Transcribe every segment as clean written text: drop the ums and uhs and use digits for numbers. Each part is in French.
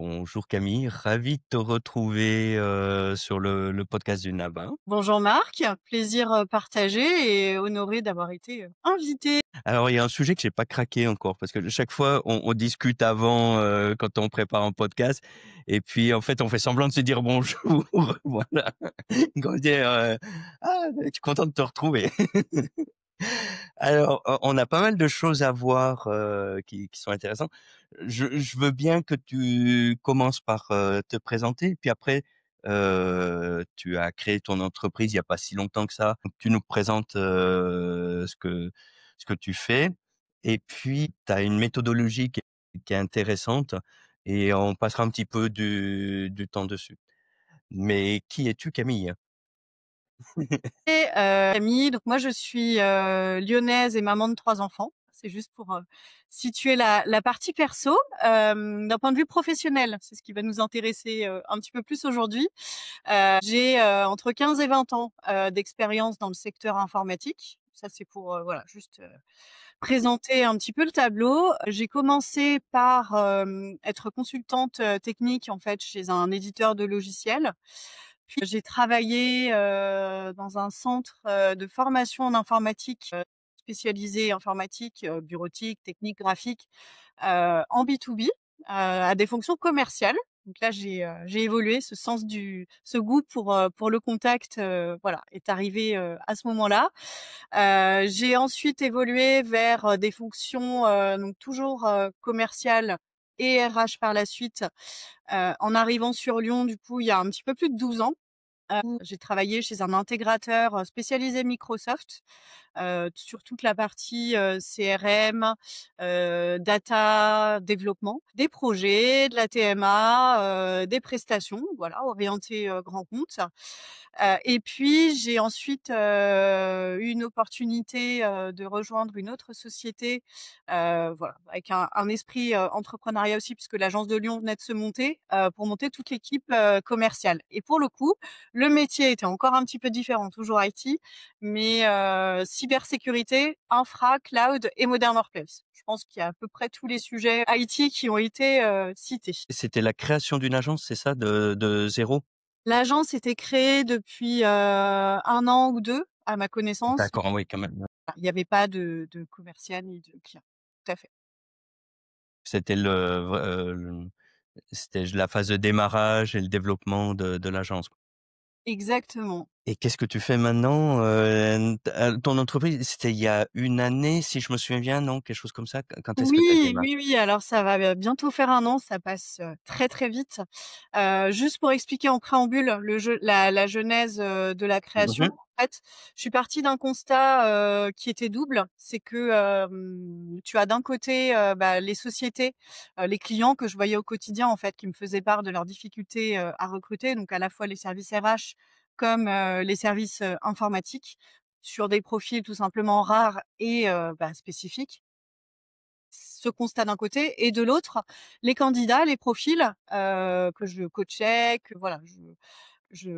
Bonjour Camille, ravi de te retrouver, sur le podcast du Nabin. Bonjour Marc, plaisir partagé et honoré d'avoir été invité. Alors il y a un sujet que j'ai pas craqué encore parce que chaque fois on discute avant, quand on prépare un podcast et puis en fait on fait semblant de se dire bonjour, voilà. Comment dire, «Ah, je suis content de te retrouver». Alors, on a pas mal de choses à voir, qui sont intéressantes. Je veux bien que tu commences par, te présenter, puis après, tu as créé ton entreprise il y a pas si longtemps que ça. Donc tu nous présentes, ce que tu fais et puis tu as une méthodologie qui est intéressante et on passera un petit peu du temps dessus. Mais qui es-tu Camille? Camille, donc moi je suis lyonnaise et maman de 3 enfants. C'est juste pour situer la partie perso. D'un point de vue professionnel, c'est ce qui va nous intéresser un petit peu plus aujourd'hui. J'ai entre 15 et 20 ans d'expérience dans le secteur informatique. Ça c'est pour voilà juste présenter un petit peu le tableau. J'ai commencé par être consultante technique en fait chez un éditeur de logiciels. Puis j'ai travaillé dans un centre de formation en informatique spécialisé informatique, bureautique, technique, graphique, en B2B, à des fonctions commerciales. Donc là, j'ai évolué, ce goût pour le contact, voilà, est arrivé à ce moment-là. J'ai ensuite évolué vers des fonctions donc toujours commerciales et RH par la suite, en arrivant sur Lyon, du coup, il y a un petit peu plus de 12 ans. J'ai travaillé chez un intégrateur spécialisé Microsoft, sur toute la partie CRM, data, développement, des projets, de la TMA, des prestations, voilà, orientées grand compte. Et puis j'ai ensuite eu une opportunité de rejoindre une autre société, voilà, avec un esprit entrepreneuriat aussi, puisque l'agence de Lyon venait de se monter, pour monter toute l'équipe commerciale. Et pour le coup, le métier était encore un petit peu différent, toujours IT, mais cybersécurité, infra, cloud et modern workplace. Je pense qu'il y a à peu près tous les sujets IT qui ont été cités. C'était la création d'une agence, c'est ça, de 0? L'agence était créée depuis 1 an ou 2, à ma connaissance. D'accord, oui, quand même. Il n'y avait pas de commercial ni de client. Tout à fait. C'était c'était la phase de démarrage et le développement de l'agence. Exactement. Et qu'est-ce que tu fais maintenant? Ton entreprise, c'était il y a 1 année, si je me souviens bien, non? Quelque chose comme ça? Quand est-ce que tu as Oui, démarré? oui, oui, alors ça va bientôt faire 1 an, ça passe très, très vite. Juste pour expliquer en préambule la genèse de la création. Mmh. En fait, je suis partie d'un constat qui était double. C'est que tu as d'un côté les sociétés, les clients que je voyais au quotidien en fait, qui me faisaient part de leurs difficultés à recruter, donc à la fois les services RH comme les services informatiques, sur des profils tout simplement rares et spécifiques. Ce constat d'un côté et de l'autre, les candidats, les profils, que je coachais, que voilà, je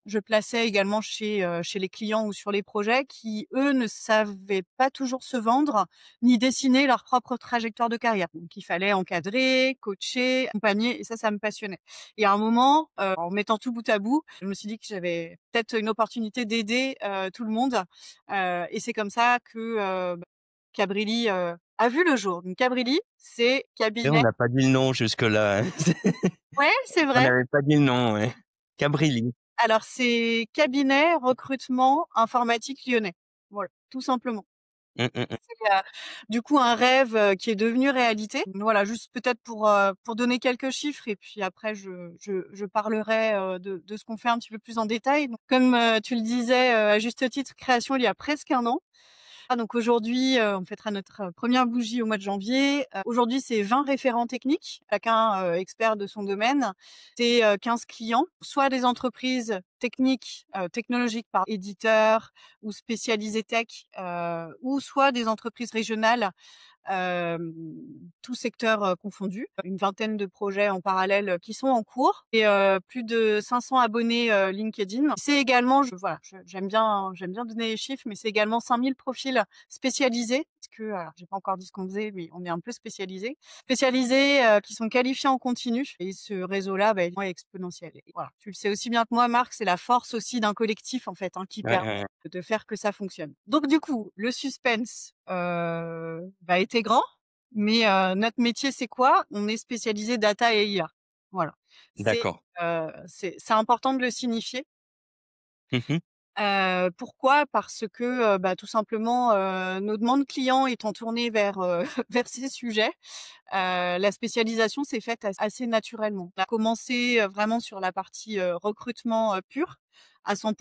je plaçais également chez les clients ou sur les projets qui, eux, ne savaient pas toujours se vendre, ni dessiner leur propre trajectoire de carrière. Donc il fallait encadrer, coacher, accompagner et ça me passionnait. Et à un moment, en mettant tout bout à bout, je me suis dit que j'avais peut-être une opportunité d'aider, tout le monde, et c'est comme ça que, Cabrilly, a vu le jour. Donc Cabrilly, c'est Et on cabinet. n'a pas dit le nom jusque-là, hein. Ouais, c'est On vrai. n'avait pas dit le nom, ouais. Cabrilly. Alors c'est cabinet recrutement informatique lyonnais. Voilà, tout simplement. Mmh, mmh mh. C'est, du coup un rêve, qui est devenu réalité. Voilà, juste peut-être pour donner quelques chiffres et puis après je parlerai, de ce qu'on fait un petit peu plus en détail. Donc comme, tu le disais, à juste titre, création il y a presque 1 an. Donc aujourd'hui, on fêtera notre première bougie au mois de janvier. Aujourd'hui, c'est 20 référents techniques, chacun expert de son domaine. C'est 15 clients, soit des entreprises techniques, technologiques par éditeur ou spécialisées tech, ou soit des entreprises régionales, hem, tous secteurs confondus. Une vingtaine de projets en parallèle qui sont en cours et plus de 500 abonnés LinkedIn. C'est également, j'aime bien donner les chiffres, mais c'est également 5 000 profils spécialisés puisque alors j'ai pas encore dit ce qu'on faisait, mais on est un peu spécialisés, qui sont qualifiés en continu et ce réseau-là, bah, est exponentiel et voilà. Tu le sais aussi bien que moi, Marc, c'est la force aussi d'un collectif, en fait, hein, qui Ouais, permet ouais, ouais. de faire que ça fonctionne. Donc du coup, le suspense, bah, était grand, mais notre métier, c'est quoi? On est spécialisé data et IA. Voilà. C'est, D'accord. c'est important de le signifier. Mmh mh. Pourquoi? Parce que, bah, tout simplement, nos demandes clients étant tournées vers, vers ces sujets, la spécialisation s'est faite assez naturellement. On a commencé, vraiment sur la partie, recrutement, pur à 100.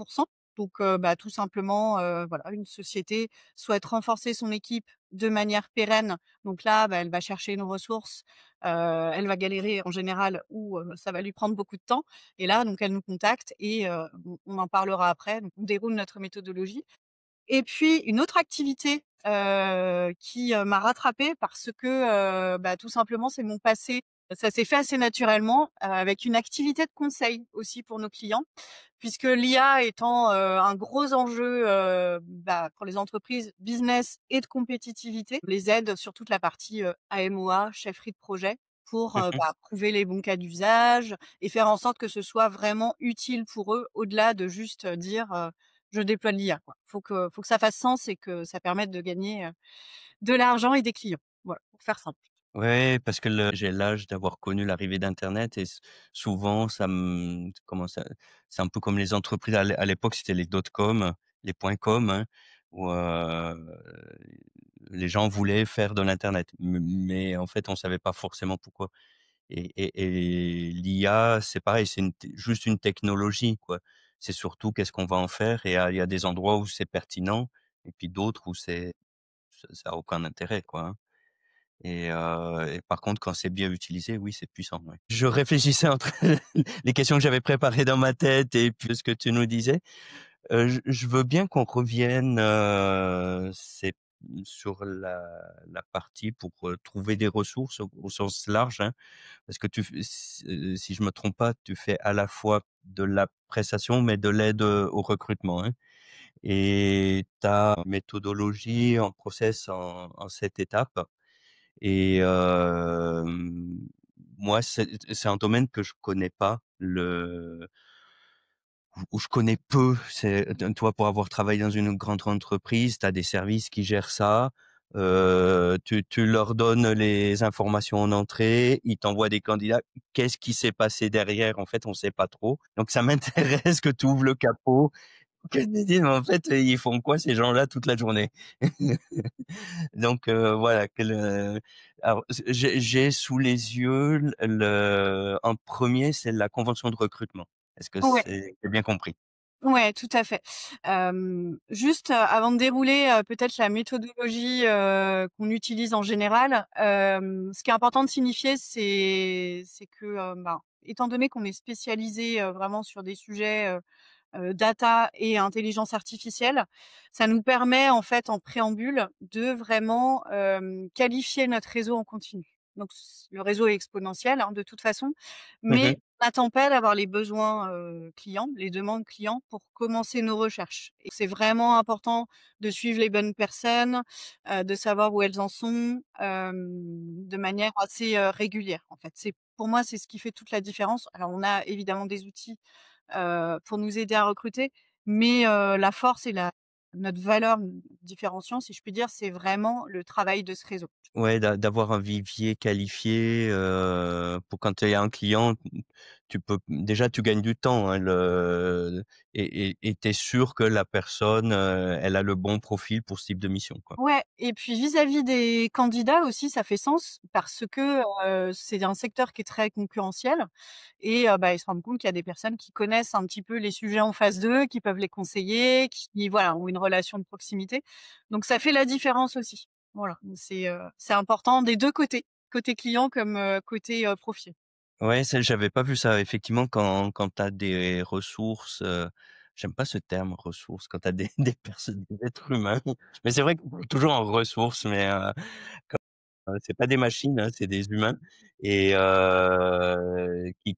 Donc, bah, tout simplement, voilà, une société souhaite renforcer son équipe de manière pérenne. Donc là, bah, elle va chercher une ressource, elle va galérer en général ou, ça va lui prendre beaucoup de temps et là, donc elle nous contacte et on en parlera après. Donc on déroule notre méthodologie et puis une autre activité, qui, m'a rattrapée parce que, bah, tout simplement, c'est mon passé. Ça s'est fait assez naturellement, avec une activité de conseil aussi pour nos clients, puisque l'IA étant, un gros enjeu, bah, pour les entreprises business et de compétitivité, on les aide sur toute la partie, AMOA, chefferie de projet pour, Mmh. bah, trouver les bons cas d'usage et faire en sorte que ce soit vraiment utile pour eux, au-delà de juste, dire, «Je déploie de l'IA», quoi. Faut que ça fasse sens et que ça permette de gagner, de l'argent et des clients. Voilà, pour faire simple. Ouais, parce que j'ai l'âge d'avoir connu l'arrivée d'internet et souvent ça comment ça c'est un peu comme les entreprises à l'époque, c'était les dot-com, les point com, hein, où, les gens voulaient faire de l'internet. Mais en fait, on savait pas forcément pourquoi. Et l'IA, c'est pareil, c'est juste une technologie, quoi. C'est surtout qu'est-ce qu'on va en faire et il y a des endroits où c'est pertinent et puis d'autres où ça a aucun intérêt, quoi, hein. Et par contre, quand c'est bien utilisé, oui, c'est puissant, ouais. Je réfléchissais entre les questions que j'avais préparées dans ma tête et puis ce que tu nous disais. Je veux bien qu'on revienne, c'est sur la partie pour, trouver des ressources au sens large, hein, parce que si je me trompe pas, tu fais à la fois de la prestation, mais de l'aide, au recrutement, hein? Et ta méthodologie en process en 7 étapes. Et moi, c'est un domaine que je connais pas, où je connais peu. Toi, pour avoir travaillé dans une grande entreprise, tu as des services qui gèrent ça. Tu leur donnes les informations en entrée, ils t'envoient des candidats. Qu'est-ce qui s'est passé derrière? En fait, on sait pas trop. Donc ça m'intéresse que tu ouvres le capot, que tu dises: «Mais en fait, ils font quoi ces gens-là toute la journée?» Donc voilà, alors j'ai sous les yeux en premier, c'est la convention de recrutement. Est-ce que Ouais. j'ai bien compris? Ouais, tout à fait. Juste, avant de dérouler, peut-être la méthodologie, qu'on utilise en général, ce qui est important de signifier, c'est que, ben, étant donné qu'on est spécialisé vraiment sur des sujets, data et intelligence artificielle, ça nous permet en fait en préambule de vraiment, qualifier notre réseau en continu. Donc le réseau est exponentiel, hein, de toute façon, Mmh. mais on n'attend pas d'avoir les besoins, clients, les demandes clients pour commencer nos recherches et c'est vraiment important de suivre les bonnes personnes, de savoir où elles en sont, de manière assez, régulière en fait. C'est pour moi, c'est ce qui fait toute la différence. Alors on a évidemment des outils pour nous aider à recruter. Mais la force et la notre valeur différenciant, si je puis dire, c'est vraiment le travail de ce réseau. Ouais, d'avoir un vivier qualifié, pour quand il y a un client, tu peux déjà tu gagnes du temps, hein, tu es sûr que la personne, elle a le bon profil pour ce type de mission, quoi. Ouais et puis vis-à-vis des candidats aussi, ça fait sens parce que, c'est un secteur qui est très concurrentiel et bah, ils se rendent compte qu'il y a des personnes qui connaissent un petit peu les sujets en face d'eux, qui peuvent les conseiller, qui voilà, ont une relation de proximité. Donc ça fait la différence aussi. Voilà, c'est important des 2 côtés, côté client comme, côté, profil. Ouais, j'avais pas vu ça. Effectivement, quand tu as des ressources, j'aime pas ce terme ressources, quand tu as des des personnes, des êtres humains, mais c'est vrai que toujours en ressources, mais c'est pas des machines, hein, c'est des humains et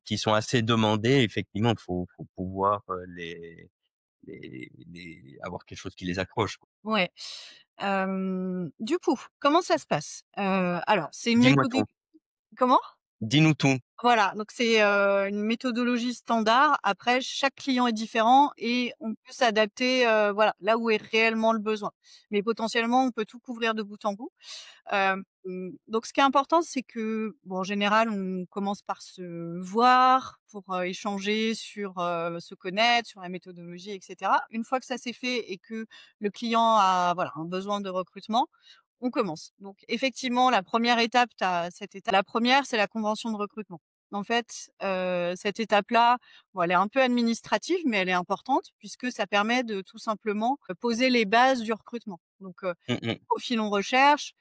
qui sont assez demandés. Effectivement, faut pouvoir, avoir quelque chose qui les accroche, quoi. Ouais. Du coup, comment ça se passe? Alors c'est une Dis-moi méthode. tout, Comment? dis-nous tout. Voilà, donc c'est, une méthodologie standard. Après, chaque client est différent et on peut s'adapter, voilà, là où est réellement le besoin. Mais potentiellement, on peut tout couvrir de bout en bout. Donc ce qui est important, c'est que, bon, en général, on commence par se voir pour, échanger sur, se connaître, sur la méthodologie et cetera. Une fois que ça c'est fait et que le client a, voilà, un besoin de recrutement, on commence. Donc effectivement, la première étape, la première, c'est la convention de recrutement. En fait, cette étape-là, bon, elle est un peu administrative, mais elle est importante puisque ça permet de tout simplement, poser les bases du recrutement. Donc, Mmh mh. profil on recherche,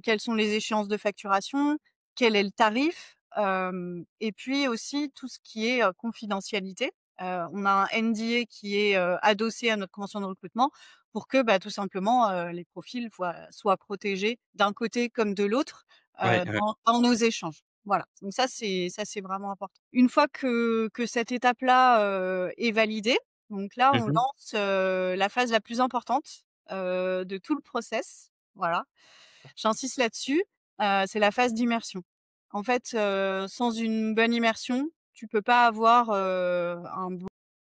quelles sont les échéances de facturation, quel est le tarif, et puis aussi tout ce qui est, confidentialité. On a un NDA qui est, adossé à notre convention de recrutement pour que, bah, tout simplement, les profils soient protégés d'un côté comme de l'autre, Ouais, ouais. dans nos échanges. Voilà, donc ça c'est vraiment important. Une fois que cette étape-là, est validée, donc là Mmh on mh. lance, la phase la plus importante, de tout le process. Voilà, j'insiste là-dessus, c'est la phase d'immersion. En fait, sans une bonne immersion, tu peux pas avoir, un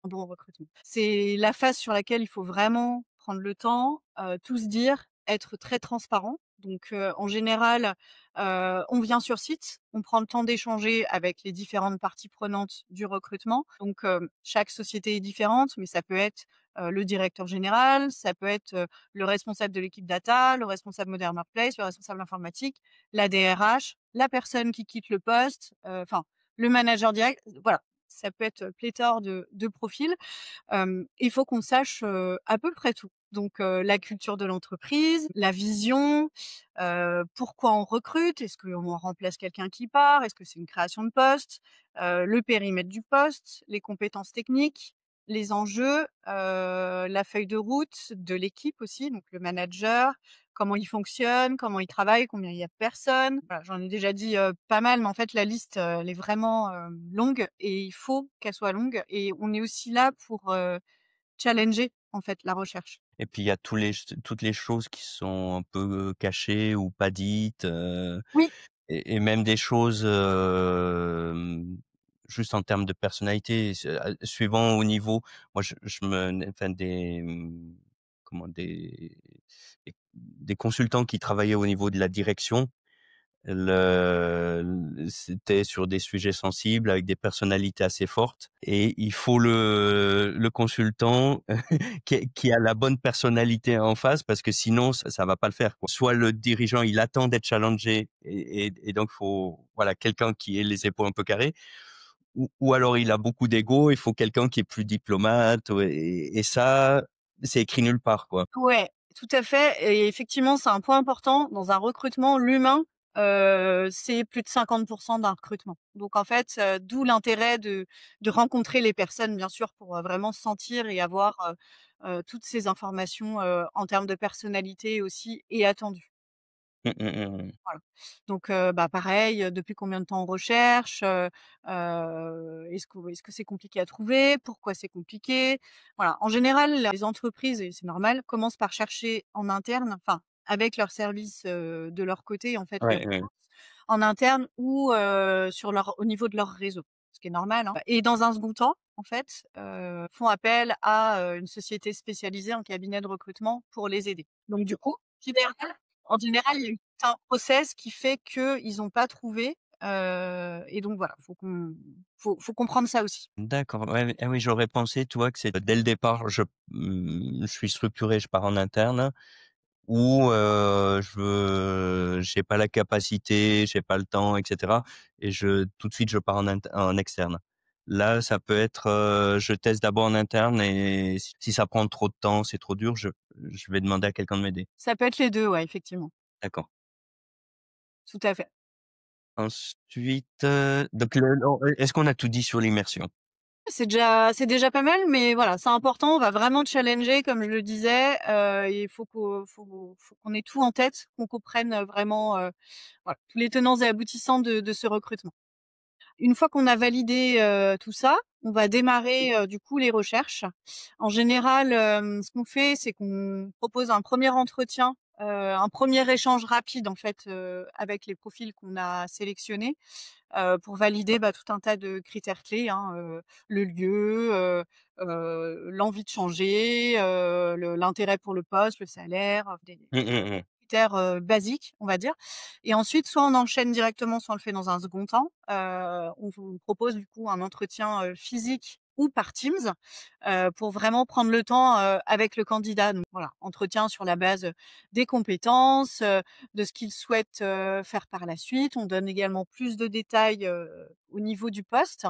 bon recrutement. C'est la phase sur laquelle il faut vraiment prendre le temps, tout se dire, être très transparent. Donc, en général, on vient sur site, on prend le temps d'échanger avec les différentes parties prenantes du recrutement. Donc, chaque société est différente, mais ça peut être, le directeur général, ça peut être, le responsable de l'équipe data, le responsable Modern Workplace, le responsable informatique, la DRH, la personne qui quitte le poste, enfin le manager direct, voilà. Ça peut être pléthore de profils. Il faut qu'on sache, à peu près tout. Donc, la culture de l'entreprise, la vision, pourquoi on recrute? Est-ce qu'on remplace quelqu'un qui part? Est-ce que c'est une création de poste? Le périmètre du poste, les compétences techniques, les enjeux, la feuille de route de l'équipe aussi, donc le manager, comment il fonctionne, comment il travaille, combien il y a de personnes. Voilà, j'en ai déjà dit, pas mal, mais en fait la liste, elle est vraiment, longue et il faut qu'elle soit longue et on est aussi là pour, challenger, en fait, la recherche. Et puis il y a toutes les choses qui sont un peu cachées ou pas dites, Oui. et même des choses, juste en termes de personnalité, suivant au niveau moi je me enfin comment des consultants qui travaillaient au niveau de la direction. C'était sur des sujets sensibles avec des personnalités assez fortes et il faut le consultant qui a la bonne personnalité en face parce que sinon ça va pas le faire, quoi. Soit le dirigeant, il attend d'être challengé et donc faut voilà quelqu'un qui ait les épaules un peu carrées ou alors il a beaucoup d'ego, il faut quelqu'un qui est plus diplomate, ouais et ça, c'est écrit nulle part, quoi. Ouais, tout à fait et effectivement, c'est un point important dans un recrutement, l'humain, c'est plus de 50 d'un recrutement. Donc en fait, d'où l'intérêt de rencontrer les personnes, bien sûr, pour, vraiment sentir et avoir, toutes ces informations, en termes de personnalité aussi et attendues. Mmh mh, mmh mh. Voilà. Donc, bah, pareil, depuis combien de temps on recherche? Est-ce que c'est compliqué à trouver? Pourquoi c'est compliqué? Voilà. En général, les entreprises, et c'est normal, commencent par chercher en interne, enfin, avec leurs services, de leur côté, en fait, les Ouais, ouais. ressources en interne ou, au niveau de leur réseau, ce qui est normal, hein. Et dans un second temps, en fait, font appel à, une société spécialisée en cabinet de recrutement pour les aider. Donc du coup, en général, il y a eu tout un process qui fait qu'ils ont pas trouvé, et donc voilà, faut comprendre ça aussi. D'accord, ouais, oui, ah oui, j'aurais pensé, tu vois, que c'est dès le départ, je suis structuré, je pars en interne ou j'ai pas la capacité, j'ai pas le temps et cetera et tout de suite, je pars en externe. Là, ça peut être, je teste d'abord en interne et si ça prend trop de temps, c'est trop dur, je vais demander à quelqu'un de m'aider. Ça peut être les 2, ouais, effectivement, D'accord. tout à fait. Ensuite, donc est-ce qu'on a tout dit sur l'immersion? C'est déjà pas mal, mais voilà, c'est important, on va vraiment challenger comme je le disais, il faut qu'on ait tout en tête, qu'on comprenne, vraiment, voilà, tous les tenants et aboutissants de ce recrutement. Une fois qu'on a validé, tout ça, on va démarrer, du coup les recherches. En général, ce qu'on fait, c'est qu'on propose un premier entretien, un premier échange rapide en fait, avec les profils qu'on a sélectionnés, pour valider, bah, tout un tas de critères clés, hein, le lieu, l'envie de changer, l'intérêt pour le poste, le salaire, des Mmh mh, mmh. critères, basiques, on va dire. Et ensuite, soit on enchaîne directement, soit on le fait dans un second temps. On vous propose du coup un entretien, physique ou par Teams, pour vraiment prendre le temps, avec le candidat. Donc voilà, entretien sur la base, des compétences, de ce qu'il souhaite, faire par la suite. On donne également plus de détails, au niveau du poste.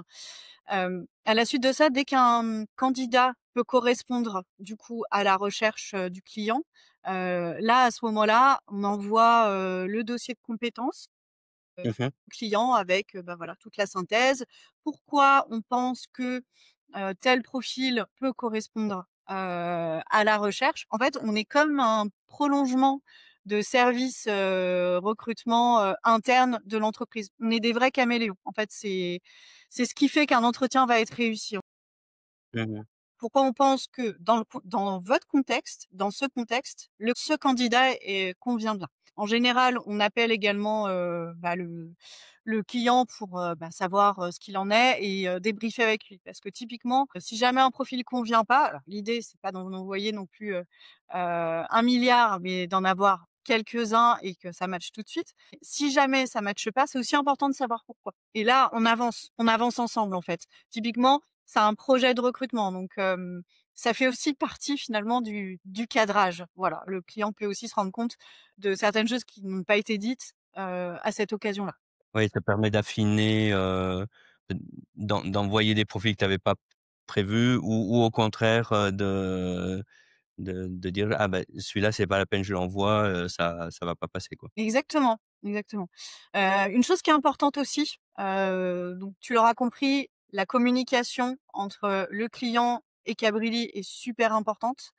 À la suite de ça, dès qu'un candidat peut correspondre du coup à la recherche, du client, là, à ce moment-là, on envoie, le dossier de compétences Mmh mh. au client avec, bah, voilà, toute la synthèse. Pourquoi on pense que, tel profil peut correspondre, à la recherche. En fait, on est comme un prolongement de service, recrutement, interne de l'entreprise. On est des vrais caméléons. En fait, c'est ce qui fait qu'un entretien va être réussi. Mmh mh. Pourquoi on pense que dans votre contexte, dans ce contexte, ce candidat convient bien. En général, on appelle également, bah, le client pour, bah, savoir, ce qu'il en est et débriefer avec lui. Parce que typiquement, si jamais un profil convient pas, alors l'idée c'est pas d'en envoyer non plus, 1 000 000, mais d'en avoir quelques-uns et que ça matche tout de suite. Si jamais ça matche pas, c'est aussi important de savoir pourquoi. Et là, on avance ensemble en fait. Typiquement, c'est un projet de recrutement, donc ça fait aussi partie finalement du cadrage. Voilà, le client peut aussi se rendre compte de certaines choses qui n'ont pas été dites, à cette occasion-là. Oui, ça permet d'affiner, d'envoyer des profils que tu avais pas prévus ou au contraire, de dire: «Ah bah, celui-là, c'est pas la peine, je l'envoie, ça va pas passer, quoi». Exactement, exactement. Une chose qui est importante aussi, donc tu l'auras compris, la communication entre le client et Cabrilli est super importante.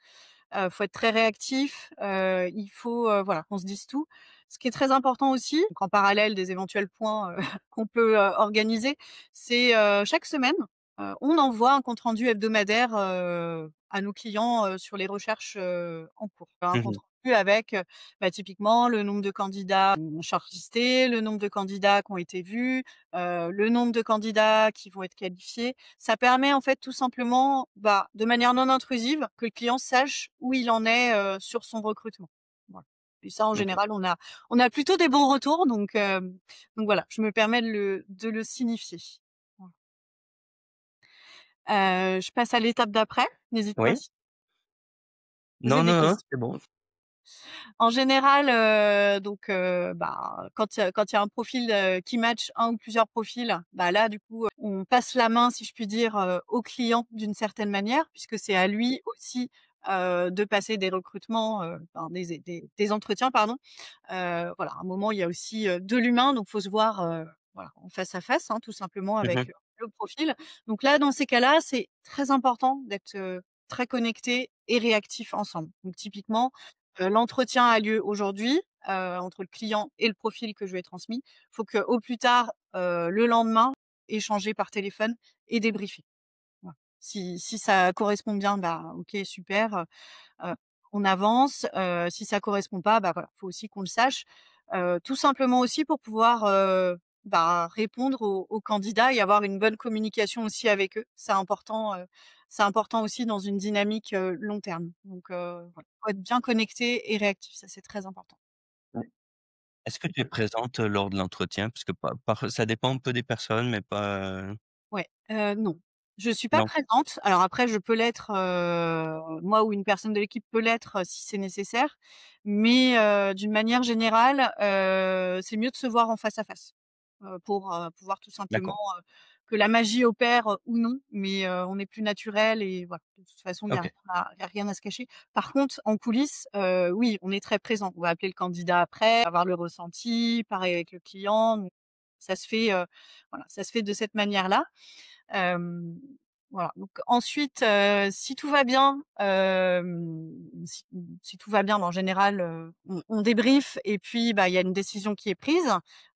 Faut être très réactif, il faut, voilà, qu'on se dise tout. Ce qui est très important aussi, donc en parallèle des éventuels points, qu'on peut, organiser, c'est, chaque semaine, on envoie un compte rendu hebdomadaire, à nos clients, sur les recherches, en cours. Un Mmh compte mh. rendu avec, bah, typiquement le nombre de candidats, shortlistés, le nombre de candidats qui ont été vus, le nombre de candidats qui vont être qualifiés. Ça permet en fait tout simplement, bah, de manière non intrusive, que le client sache où il en est, sur son recrutement. Voilà. Et ça en OK. général on a plutôt des bons retours donc voilà, je me permets de le signifier. Voilà. Je passe à l'étape d'après, n'hésite pas Oui? si poser Non, des non, non, questions. c'est bon. En général, donc bah, quand il y a un profil, qui match un ou plusieurs profils, bah, là, du coup, on passe la main, si je puis dire, au client d'une certaine manière, puisque c'est à lui aussi, de passer des recrutements, enfin des entretiens, pardon. Voilà, à un moment, il y a aussi, de l'humain, donc faut se voir, voilà, en face à face, hein, tout simplement Mmh avec, mh. le profil. Donc là, dans ces cas-là, c'est très important d'être, très connectés et réactifs ensemble. Donc typiquement, l'entretien a lieu aujourd'hui, entre le client et le profil que je lui ai transmis. Faut qu'au plus tard, le lendemain, échanger par téléphone et débriefer. Voilà. Si ça correspond bien, bah, OK, super, heu, on avance, si ça correspond pas, bah, voilà, faut aussi qu'on le sache, tout simplement aussi pour pouvoir, bah, répondre aux candidats et avoir une bonne communication aussi avec eux. C'est important aussi dans une dynamique, long terme. Donc voilà, faut être bien connecté et réactif, ça c'est très important. Ouais. Est-ce que tu es présente, lors de l'entretien? Parce que ça dépend un peu des personnes, mais pas, Ouais, non. Je suis pas non? présente. Alors après, je peux l'être, moi ou une personne de l'équipe peut l'être, si c'est nécessaire. Mais, d'une manière générale, c'est mieux de se voir en face à face, pour, pouvoir tout simplement, D'accord. que la magie opère, ou non, mais, on est plus naturel et voilà. De toute façon, OK. il y a rien à se cacher. Par contre, en coulisses, oui, on est très présent. On va appeler le candidat après, avoir le ressenti, pareil avec le client. Donc ça se fait, voilà, ça se fait de cette manière-là. Hem, voilà, donc ensuite, si tout va bien, si tout va bien, bah, en général, on débriefe et puis, bah, il y a une décision qui est prise.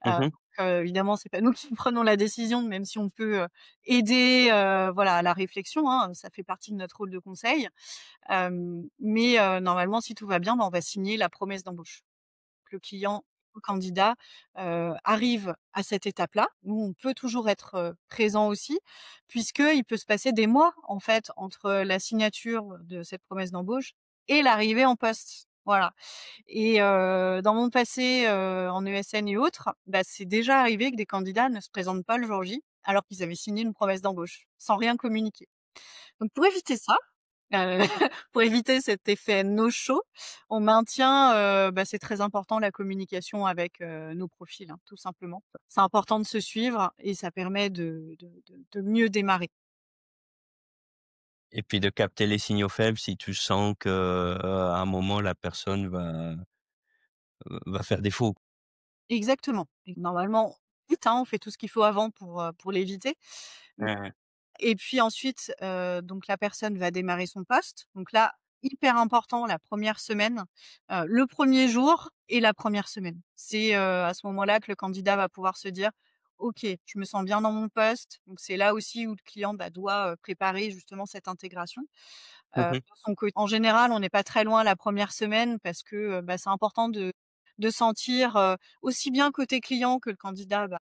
Mmh Heu, mh. Évidemment, c'est pas nous qui prenons la décision, même si on peut, aider, voilà, à la réflexion, hein, ça fait partie de notre rôle de conseil. Mais normalement, si tout va bien, bah, on va signer la promesse d'embauche. Le client, le candidat, arrive à cette étape-là. Nous, on peut toujours être, présent aussi, puisqu'il peut se passer des mois, en fait, entre la signature de cette promesse d'embauche et l'arrivée en poste. Voilà. Et dans mon passé, en ESN et autres, bah, c'est déjà arrivé que des candidats ne se présentent pas le jour J, alors qu'ils avaient signé une promesse d'embauche, sans rien communiquer. Donc pour éviter ça, Heu, pour éviter cet effet no-show, on maintient, bah, c'est très important la communication avec, nos profils, hein, tout simplement. C'est important de se suivre et ça permet de mieux démarrer. Et puis de capter les signaux faibles si tu sens que, à un moment la personne va faire défaut. Exactement. Et normalement, vite, hein, on fait tout ce qu'il faut avant pour l'éviter. Ouais, Et puis ensuite, donc la personne va démarrer son poste. Donc là, hyper important la première semaine, le premier jour et la première semaine. C'est, à ce moment-là que le candidat va pouvoir se dire: «OK, je me sens bien dans mon poste». Donc c'est là aussi où le client, bah, doit, préparer justement cette intégration. mmh. De son côté en général, on n'est pas très loin la première semaine parce que, bah, c'est important de sentir, aussi bien côté client que le candidat, bah,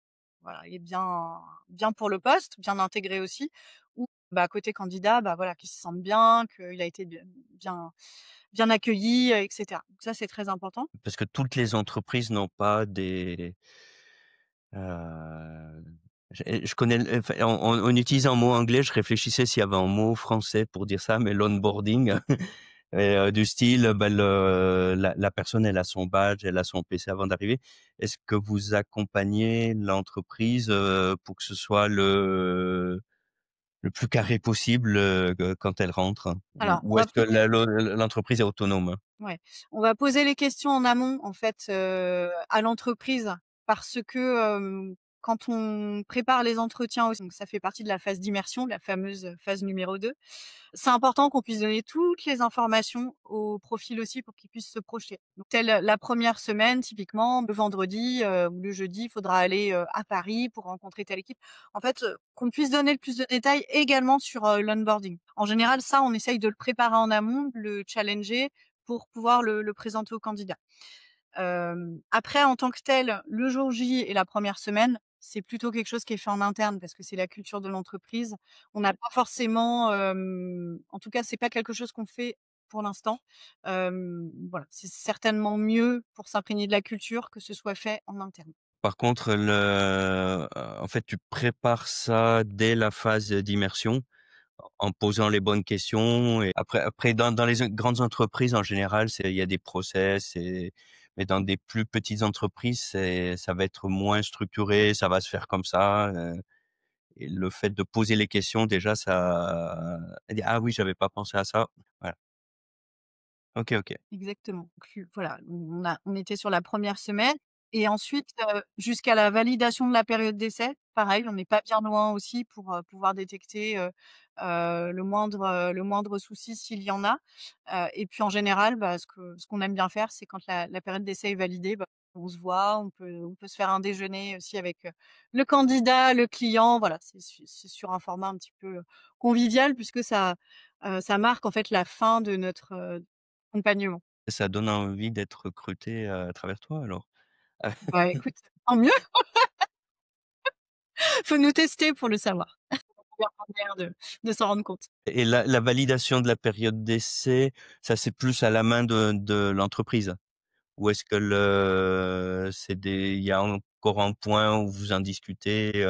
voilà, est bien pour le poste, bien intégré aussi, ou bah, côté candidat, bah, voilà, qu'il se sente bien, qu'il a été bien accueilli, et cetera. Donc ça, c'est très important. Parce que toutes les entreprises n'ont pas des, heu, je connais le enfin, on utilise un mot anglais, je réfléchissais s'il y avait un mot français pour dire ça, mais l'onboarding et du style, bah, la personne, elle a son badge, elle a son PC avant d'arriver. Est-ce que vous accompagnez l'entreprise, pour que ce soit le plus carré possible, quand elle rentre? Alors, on Ou va est-ce que poser l'entreprise est autonome? Ouais, on va poser les questions en amont, en fait, à l'entreprise parce que, quand on prépare les entretiens aussi, donc ça fait partie de la phase d'immersion, la fameuse phase numéro 2. C'est important qu'on puisse donner toutes les informations au profil aussi pour qu'il puisse se projeter. Donc telle la première semaine, typiquement, le vendredi, ou le jeudi, il faudra aller, à Paris pour rencontrer telle équipe. En fait, qu'on puisse donner le plus de détails également sur, l'onboarding. En général, ça, on essaye de le préparer en amont, de le challenger pour pouvoir le présenter au candidat. Après en tant que tel, le jour J et la première semaine, c'est plutôt quelque chose qui est fait en interne parce que c'est la culture de l'entreprise. On n'a pas forcément, en tout cas, c'est pas quelque chose qu'on fait pour l'instant. Voilà, c'est certainement mieux pour s'imprégner de la culture que ce soit fait en interne. Par contre, en fait, tu prépares ça dès la phase d'immersion, en posant les bonnes questions et après dans les grandes entreprises, en général, il y a des process mais dans des plus petites entreprises, ça va être moins structuré, ça va se faire comme ça, et le fait de poser les questions déjà ça elle dit: «Ah oui, j'avais pas pensé à ça». Voilà. OK, OK. Exactement. Donc voilà, on était sur la première semaine et ensuite, jusqu'à la validation de la période d'essai, pareil, on n'est pas bien loin aussi pour, pouvoir détecter, le moindre souci s'il y en a. Et puis en général, bah, ce qu'on aime bien faire, c'est quand la période d'essai est validée, bah, on se voit, on peut se faire un déjeuner aussi avec, le candidat, le client. Voilà, c'est sur un format un petit peu, convivial puisque ça marque en fait la fin de notre, accompagnement. Ça donne envie d'être recruté, à travers toi alors? Bah, écoute, tant mieux, faut nous tester pour le savoir. Première manière de s'en rendre compte. Et la validation de la période d'essai, ça c'est plus à la main de l'entreprise? Ou est-ce que il y a encore un point où vous en discutez,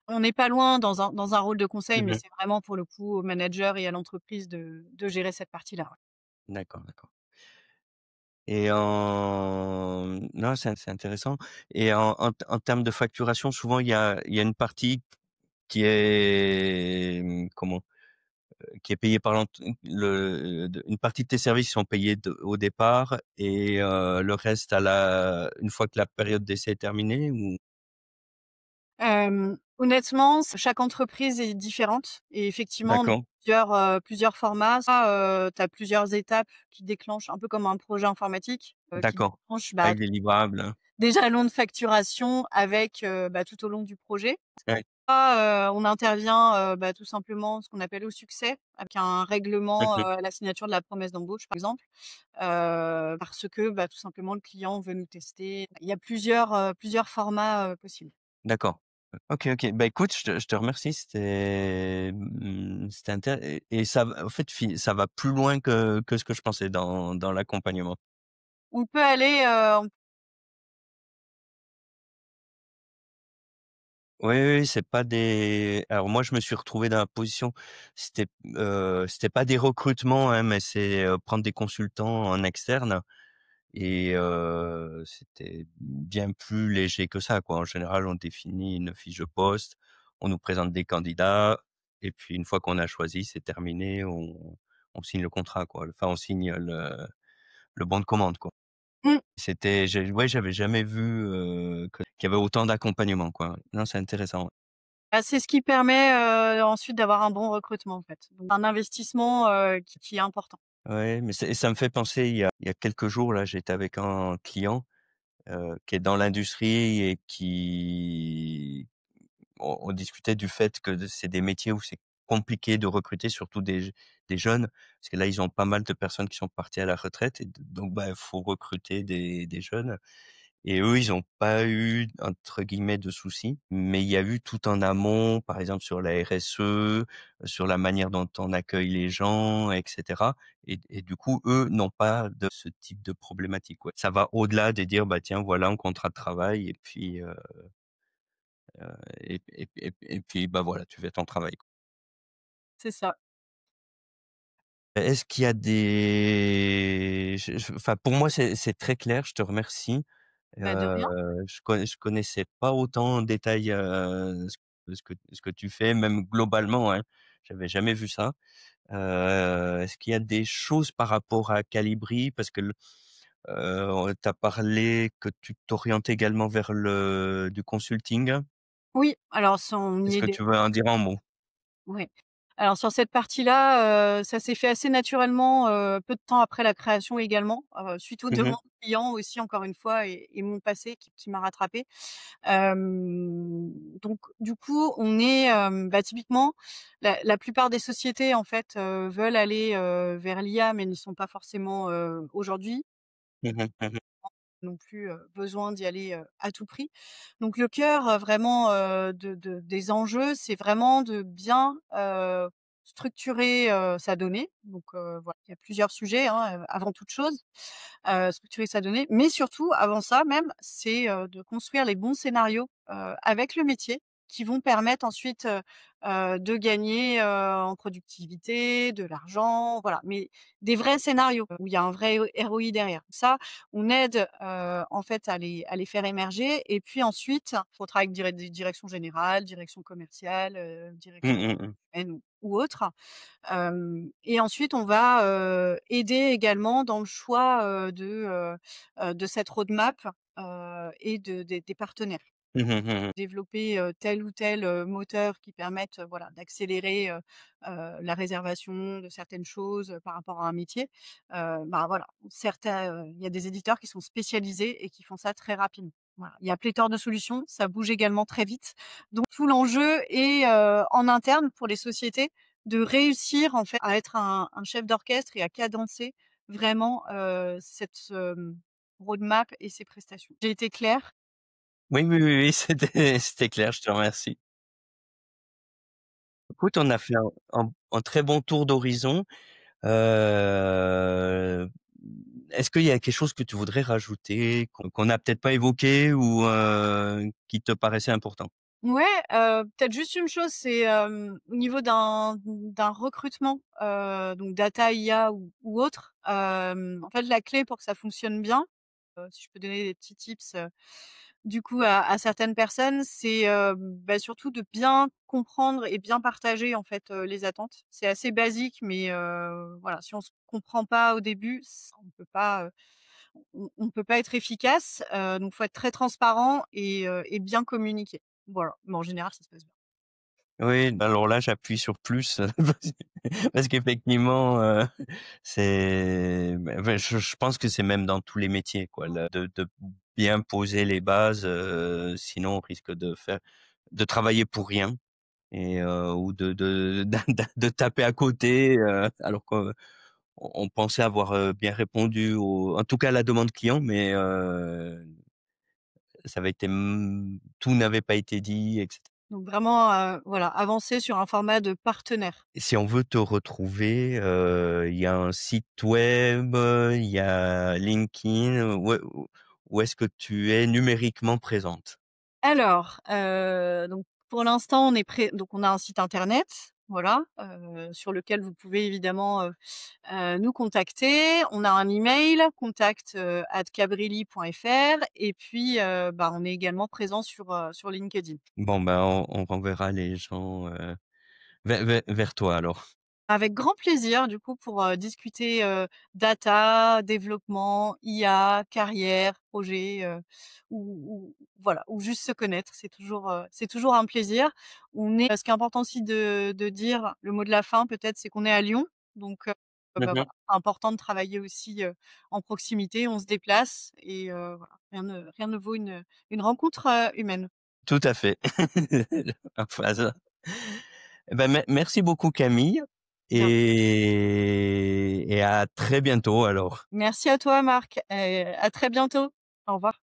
On n'est pas loin dans un rôle de conseil, mais Mmh. c'est vraiment pour le coup au manager et à l'entreprise de gérer cette partie-là, ouais. D'accord, d'accord. Et non, c'est intéressant et en termes de facturation, souvent il y a une partie qui est, comment? Qui est payée par une partie de tes services sont payés au départ et le reste une fois que la période d'essai est terminée ou? Honnêtement, chaque entreprise est différente et effectivement, on a D'accord, plusieurs formats. Ça, tu as plusieurs étapes qui déclenchent un peu comme un projet informatique, qui d'accord. déclenchent, bah, Avec des livrables. des jalons de facturation avec, tout au long du projet. Ouais. On intervient, tout simplement ce qu'on appelle au succès, avec un règlement, Mmh. à la signature de la promesse d'embauche, par exemple, parce que, tout simplement le client veut nous tester. Il y a plusieurs formats, possibles. D'accord. OK, OK. Bah, écoute, je te remercie. C'était et ça va en fait, ça va plus loin que ce que je pensais dans l'accompagnement. On peut aller, Oui, oui, oui, c'est pas des alors moi, je me suis retrouvé dans la position, c'était pas des recrutements, hein, mais c'est, prendre des consultants en externe et c'était bien plus léger que ça, quoi. En général, on définit une fiche de poste, on nous présente des candidats et puis une fois qu'on a choisi, c'est terminé, on signe le contrat, quoi. Enfin, on signe le bon de commande, quoi. mmh, J'avais jamais vu, qu'il y avait autant d'accompagnement, quoi. Non, c'est intéressant. c'est ce qui permet, ensuite d'avoir un bon recrutement, en fait. Donc un investissement, qui est important. Ouais, mais ça me fait penser, il y a quelques jours, là, j'étais avec un client, qui est dans l'industrie et on discutait du fait que c'est des métiers où c'est compliqué de recruter, surtout des jeunes, parce que là, ils ont pas mal de personnes qui sont parties à la retraite et donc bah, il faut recruter des jeunes. Et eux, ils ont pas eu, entre guillemets, «de soucis», mais il y a eu tout en amont, par exemple sur la RSE, sur la manière dont on accueille les gens et cetera et du coup, eux n'ont pas de ce type de problématique, ouais. Ça va au-delà de dire: «Bah, tiens, voilà un contrat de travail et puis, et puis, bah, voilà, tu fais ton travail». C'est ça. Est-ce qu'il y a des enfin, pour moi, c'est très clair, je te remercie. Bah, de Heu, rien. je connaissais pas autant en détail, ce que tu fais, même globalement, hein. J'avais jamais vu ça. Est-ce qu'il y a des choses par rapport à Calibri? Parce que tu as parlé que tu t'orientais également vers du consulting. Oui, alors on y Est-ce est que dé tu veux en dire un mot? ouais. Alors sur cette partie-là, ça s'est fait assez naturellement, peu de temps après la création également, suite aux Mmh. demandes clients aussi encore une fois et mon passé qui m'a rattrapée. Donc du coup, on est, typiquement la plupart des sociétés en fait, veulent aller, vers l'IA mais ne sont pas forcément, aujourd'hui Mmh. Mmh. non plus, besoin d'y aller, à tout prix. Donc le cœur, vraiment, des enjeux, c'est vraiment de bien, structurer, sa donnée. Donc voilà, il y a plusieurs sujets, hein, avant toute chose. Structurer sa donnée, mais surtout avant ça même, c'est, de construire les bons scénarios, avec le métier qui vont permettre ensuite, de gagner, en productivité, de l'argent, voilà. Mais des vrais scénarios où il y a un vrai ROI derrière. Ça, on aide, en fait à les faire émerger et puis ensuite, faut travailler avec des directions générales, direction commerciale, direction Mmh mh. humaine ou autre. Et ensuite on va, aider également dans le choix, de cette roadmap, et des partenaires. Mmh mh. Mmh. Développer, tel ou tel, moteur qui permette, voilà, d'accélérer, la réservation de certaines choses, par rapport à un métier. Voilà, il y a des éditeurs qui sont spécialisés et qui font ça très rapidement. Voilà, il y a pléthore de solutions, ça bouge également très vite. Donc tout l'enjeu est, en interne pour les sociétés de réussir en fait à être un chef d'orchestre et à cadencer vraiment, cette, roadmap et ces prestations. J'ai été claire? Oui, oui, oui, oui, c'était clair, je te remercie. Écoute, on a fait un très bon tour d'horizon. Heu, Est-ce qu'il y a quelque chose que tu voudrais rajouter, qu'on n'a peut-être pas évoqué ou qui te paraissait important? Ouais, peut-être juste une chose, c'est, au niveau d'un recrutement, donc data, IA ou autre, en fait, la clé pour que ça fonctionne bien, si je peux donner des petits tips, du coup à certaines personnes, c'est, surtout de bien comprendre et bien partager, en fait, les attentes. C'est assez basique, mais voilà, si on se comprend pas au début, on peut pas être efficace, donc faut être très transparent et bien communiquer. Voilà, mais en général, ça se passe bien. Oui, bah, alors là, j'appuie sur plus, parce qu'effectivement, c'est bah, je pense que c'est même dans tous les métiers, quoi, là, de bien poser les bases, sinon on risque de travailler pour rien et ou de de taper à côté, alors qu'on on pensait avoir, bien répondu au en tout cas à la demande client, mais ça avait été, tout n'avait pas été dit et cetera. Donc vraiment, voilà, avancer sur un format de partenaire. Si on veut te retrouver, il y a un site web, il y a LinkedIn, où est-ce que tu es numériquement présente? Alors, donc pour l'instant, donc on a un site internet, voilà, sur lequel vous pouvez évidemment, nous contacter. On a un email contact, @cabrilli.fr et puis, bah, on est également présent sur LinkedIn. Bon, ben, on renverra les gens, vers toi alors. Avec grand plaisir du coup pour, discuter, data, développement, IA, carrière, projet, ou voilà, ou juste se connaître. C'est toujours un plaisir. Ce qui est important aussi de dire, le mot de la fin peut-être, c'est qu'on est à Lyon, donc bah, Mmh. voilà, important de travailler aussi, en proximité. On se déplace et voilà, rien ne vaut une rencontre, humaine. Tout à fait. Enfin, eh ben, merci beaucoup Camille Bien. et à très bientôt alors. Merci à toi Marc et à très bientôt. Au revoir.